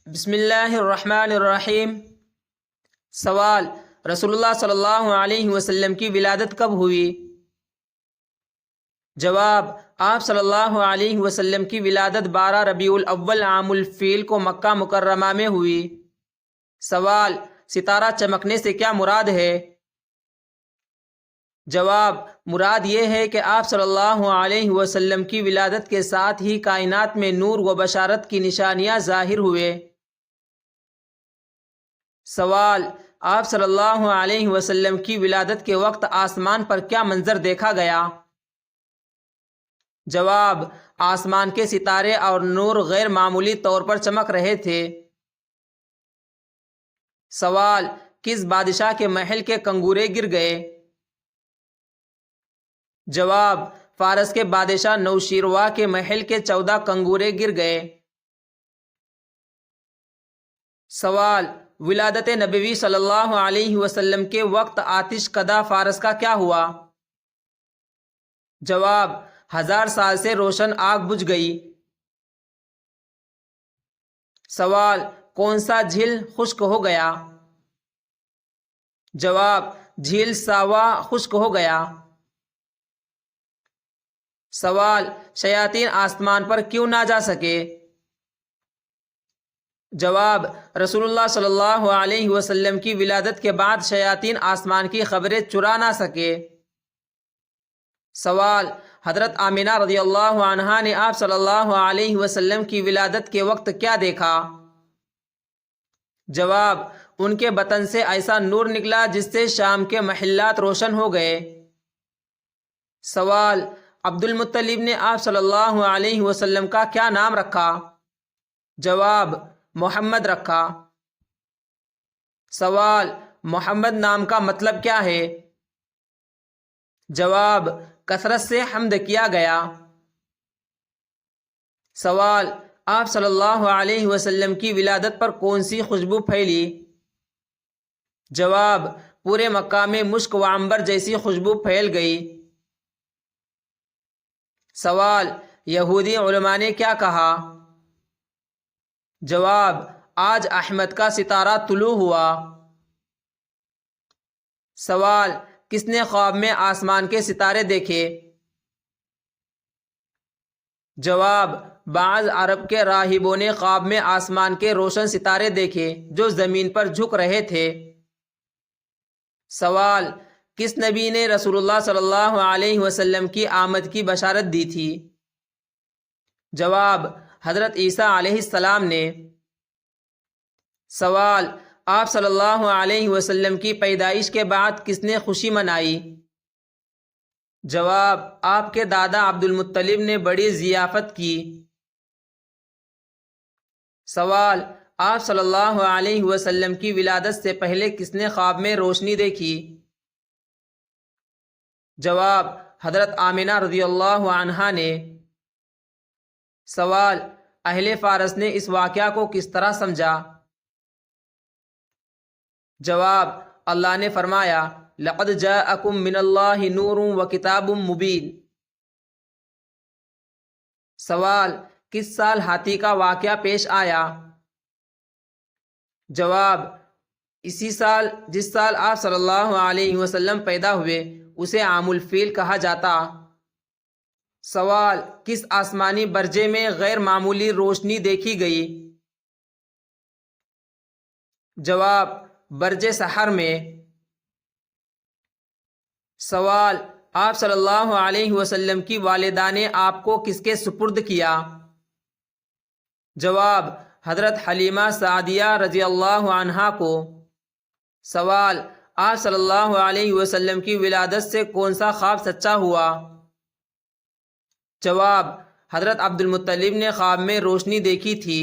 بسم اللہ الرحمن الرحیم۔ سوال: رسول اللہ صلی اللہ علیہ وسلم کی ولادت کب ہوئی؟ جواب: آپ صلی اللہ علیہ وسلم کی ولادت 12 ربیع الاول عام الفیل کو مکہ مکرمہ میں ہوئی۔ سوال: ستارہ چمکنے سے کیا مراد ہے؟ جواب: مراد یہ ہے کہ آپ صلی اللہ علیہ وسلم کی ولادت کے ساتھ ہی کائنات میں نور و بشارت کی نشانیاں ظاہر ہوئے۔ سوال: آپ صلی اللہ علیہ وسلم کی ولادت کے وقت آسمان پر کیا منظر دیکھا گیا؟ جواب: آسمان کے ستارے اور نور غیر معمولی طور پر چمک رہے تھے۔ سوال: کس بادشاہ کے محل کے کنگورے گر گئے؟ جواب: فارس کے بادشاہ نوشیروان کے محل کے 14 کنگورے گر گئے۔ سوال: ولادت نبوی صلی اللہ علیہ وسلم کے وقت آتش کدہ فارس کا کیا ہوا؟ جواب: 1000 سال سے روشن آگ بجھ گئی۔ سوال: کون سا جھیل خشک ہو گیا؟ جواب: جھیل ساوا خشک ہو گیا۔ سوال: شیاطین آسمان پر کیوں نہ جا سکے؟ جواب: رسول اللہ صلی اللہ علیہ وسلم کی ولادت کے بعد شیاطین آسمان کی خبریں چرا نہ سکے۔ سوال: حضرت آمینہ رضی اللہ عنہا نے آپ صلی اللہ علیہ وسلم کی ولادت کے وقت کیا دیکھا؟ جواب: ان کے بطن سے ایسا نور نکلا جس سے شام کے محلات روشن ہو گئے۔ سوال: عبد المطلب نے آپ صلی اللہ علیہ وسلم کا کیا نام رکھا؟ جواب: محمد رکھا۔ سوال: محمد نام کا مطلب کیا ہے؟ جواب: کثرت سے حمد کیا گیا۔ سوال: آپ صلی اللہ علیہ وسلم کی ولادت پر کون سی خوشبو پھیلی؟ جواب: پورے مکہ میں مشک و عنبر جیسی خوشبو پھیل گئی۔ سوال: یہودی علماء نے کیا کہا؟ جواب: آج احمد کا ستارہ طلوع ہوا۔ سوال: کس نے خواب میں آسمان کے ستارے دیکھے؟ جواب: بعض عرب کے راہبوں نے خواب میں آسمان کے روشن ستارے دیکھے جو زمین پر جھک رہے تھے۔ سوال: کس نبی نے رسول اللہ صلی اللہ علیہ وسلم کی آمد کی بشارت دی تھی؟ جواب: حضرت عیسیٰ علیہ السلام نے۔ سوال: آپ صلی اللہ علیہ وسلم کی پیدائش کے بعد کس نے خوشی منائی؟ جواب: آپ کے دادا عبد المطلب نے بڑی ضیافت کی۔ سوال: آپ صلی اللہ علیہ وسلم کی ولادت سے پہلے کس نے خواب میں روشنی دیکھی؟ جواب: حضرت آمینہ رضی اللہ عنہا نے۔ سوال: اہل فارس نے اس واقعہ کو کس طرح سمجھا؟ جواب: اللہ نے فرمایا: لقد جاءکم من اللہ نور وکتاب مبین۔ سوال: کس سال ہاتھی کا واقعہ پیش آیا؟ جواب: اسی سال جس سال آپ صلی اللہ علیہ وسلم پیدا ہوئے اسے عام الفیل کہا جاتا۔ سوال: کس آسمانی برجے میں غیر معمولی روشنی دیکھی گئی؟ جواب: برج سحر میں۔ سوال: آپ صلی اللہ علیہ وسلم کی والدہ نے آپ کو کس کے سپرد کیا؟ جواب: حضرت حلیمہ سعدیہ رضی اللہ عنہا کو۔ سوال: آپ صلی اللہ علیہ وسلم کی ولادت سے کون سا خواب سچا ہوا؟ جواب: حضرت عبد المطلب نے خواب میں روشنی دیکھی تھی۔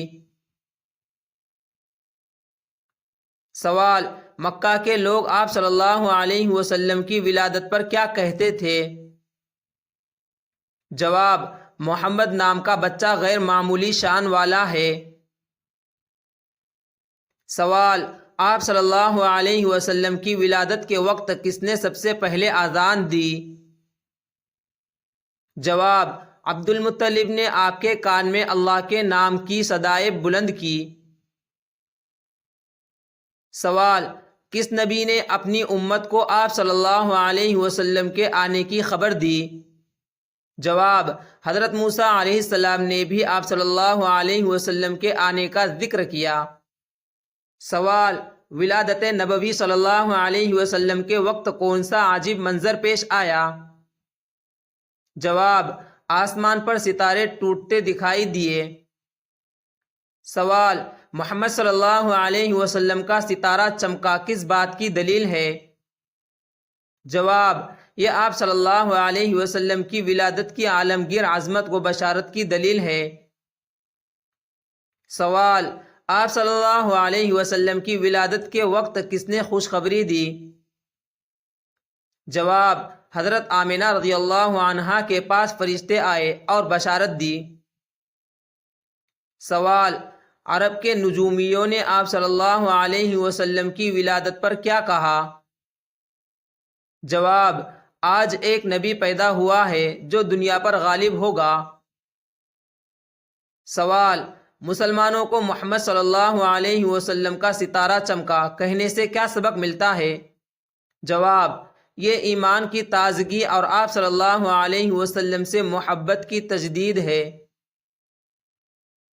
سوال: مکہ کے لوگ آپ صلی اللہ علیہ وسلم کی ولادت پر کیا کہتے تھے؟ جواب: محمد نام کا بچہ غیر معمولی شان والا ہے۔ سوال: آپ صلی اللہ علیہ وسلم کی ولادت کے وقت کس نے سب سے پہلے اذان دی؟ جواب: عبد المطلب نے آپ کے کان میں اللہ کے نام کی صدائے بلند کی۔ سوال: کس نبی نے اپنی امت کو آپ صلی اللہ علیہ وسلم کے آنے کی خبر دی؟ جواب: حضرت موسیٰ علیہ السلام نے بھی آپ صلی اللہ علیہ وسلم کے آنے کا ذکر کیا۔ سوال: ولادت نبوی صلی اللہ علیہ وسلم کے وقت کون سا عجیب منظر پیش آیا؟ جواب: آسمان پر ستارے ٹوٹتے دکھائی دیے۔ سوال: محمد صلی اللہ علیہ وسلم کا ستارہ چمکا کس بات کی دلیل ہے؟ جواب: یہ آپ صلی اللہ علیہ وسلم کی ولادت کی عالمگیر عظمت و بشارت کی دلیل ہے۔ سوال: آپ صلی اللہ علیہ وسلم کی ولادت کے وقت کس نے خوشخبری دی؟ جواب: حضرت آمنہ رضی اللہ عنہا کے پاس فرشتے آئے اور بشارت دی۔ سوال: عرب کے نجومیوں نے آپ صلی اللہ علیہ وسلم کی ولادت پر کیا کہا؟ جواب: آج ایک نبی پیدا ہوا ہے جو دنیا پر غالب ہوگا۔ سوال: مسلمانوں کو محمد صلی اللہ علیہ وسلم کا ستارہ چمکا کہنے سے کیا سبق ملتا ہے؟ جواب: یہ ایمان کی تازگی اور آپ صلی اللہ علیہ وسلم سے محبت کی تجدید ہے۔